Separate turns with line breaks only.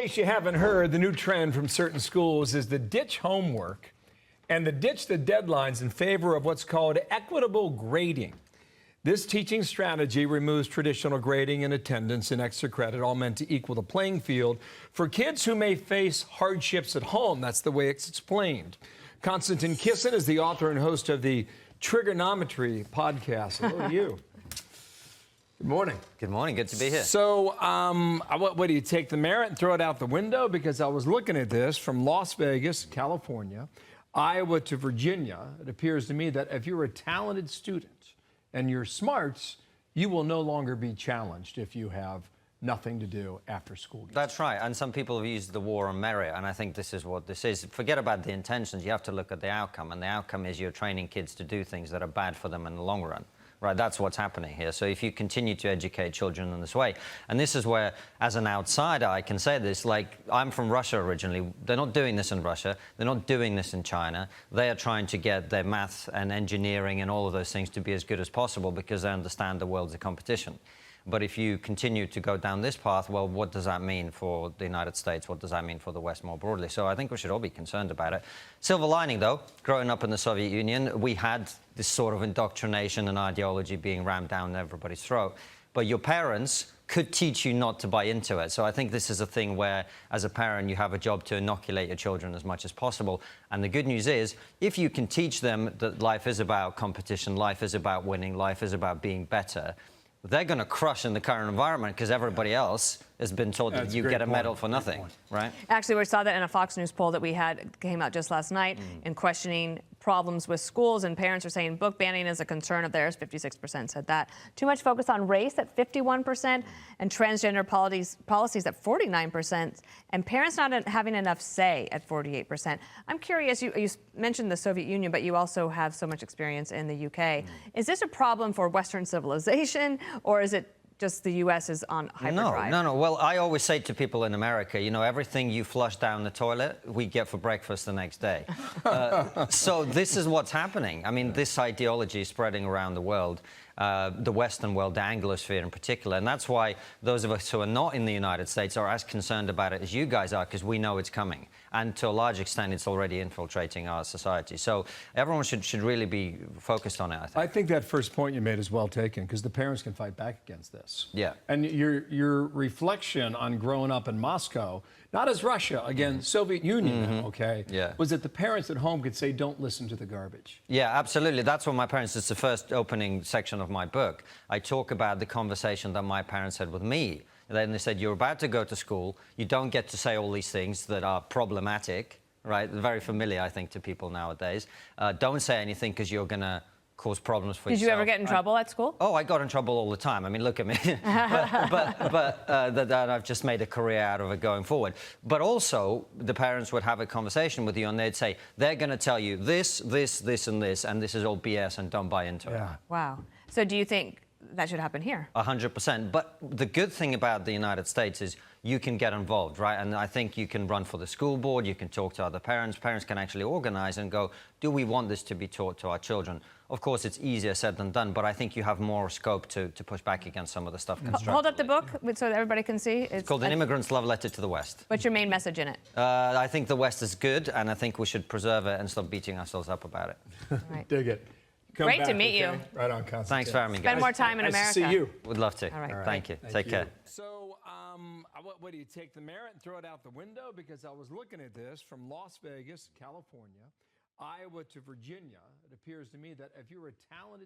case you haven't heard, the new trend from certain schools is to ditch homework and to ditch the deadlines in favor of what's called equitable grading. This teaching strategy removes traditional grading and attendance and extra credit, all meant to equal the playing field for kids who may face hardships at home. That's the way it's explained. Konstantin Kisin is the author and host of the TRIGGERnometry podcast. Hello to you. Good morning.
Good morning. Good to be here.
So, what do you take the merit and throw it out the window? Because I was looking at this from Las Vegas, California, Iowa to Virginia. It appears to me that if you're a talented student and you're smart, you will no longer be challenged if you have nothing to do after school.
That's right. And some people have used the war on merit, and I think this is what this is. Forget about the intentions. You have to look at the outcome, and the outcome is you're training kids to do things that are bad for them in the long run. Right, that's what's happening here. So if you continue to educate children in this way, and this is where, as an outsider, I can say this, like, I'm from Russia originally. They're not doing this in Russia. They're not doing this in China. They are trying to get their maths and engineering and all of those things to be as good as possible because they understand the world's a competition. But if you continue to go down this path, well, what does that mean for the United States? What does that mean for the West more broadly? So I think we should all be concerned about it. Silver lining, though, growing up in the Soviet Union, we had this sort of indoctrination and ideology being rammed down everybody's throat. But your parents could teach you not to buy into it. So I think this is a thing where, as a parent, you have a job to inoculate your children as much as possible. And the good news is, if you can teach them that life is about competition, life is about winning, life is about being better, they're going to crush in the current environment because everybody else has been told that you get a medal for nothing, right?
Actually, we saw that in a Fox News poll that we had, came out just last night, in questioning problems with schools, and parents are saying book banning is a concern of theirs. 56% said that. Too much focus on race at 51%, and transgender policies at 49%, and parents not having enough say at 48%. I'm curious, you mentioned the Soviet Union, but you also have so much experience in the UK. Is this a problem for Western civilization, or is it just the U.S. is on hyperdrive?
No. Well, I always say to people in America, you know, everything you flush down the toilet, we get for breakfast the next day. So this is what's happening. I mean, this ideology is spreading around the world, the Western world, the Anglosphere in particular. And that's why those of us who are not in the United States are as concerned about it as you guys are, because we know it's coming. And to a large extent, it's already infiltrating our society. So everyone should really be focused on it, I think.
I think that first point you made is well taken, because the parents can fight back against this.
Yeah.
And your reflection on growing up in Moscow, not as Russia, again, Soviet Union, okay, was that the parents at home could say, don't listen to the garbage.
Yeah, absolutely. That's what my parents, it's the first opening section of my book. I talk about the conversation that my parents had with me. Then they said, you're about to go to school. You don't get to say all these things that are problematic, right? Very familiar, I think, to people nowadays. Don't say anything because you're going to cause problems for yourself.
Did you ever get in trouble at school?
Oh, I got in trouble all the time. I mean, look at me. but I've just made a career out of it going forward. But also, the parents would have a conversation with you, and they'd say, they're going to tell you this, this, this, and this is all BS, and don't buy into it.
Wow. So do you think that should happen here?
100%. But the good thing about the United States is you can get involved, right? And I think you can run for the school board, you can talk to other parents. Parents can actually organize and go, do we want this to be taught to our children? Of course, it's easier said than done, but I think you have more scope to push back against some of the stuff constructively.
Hold up the book so that everybody can see.
It's called An Immigrant's Love Letter to the West.
What's your main message in it?
I think the West is good, and I think we should preserve it and stop beating ourselves up about it.
Right.
Dig it.
Great to meet you.
Right on, Konstantin.
Thanks for having me, guys.
Spend more time in America.
Nice to see you.
Would love to.
All right.
Thank you. Take care.
So, what do you take the merit and throw it out the window? Because I was looking at this from Las Vegas, California, Iowa to Virginia. It appears to me that if you're a talented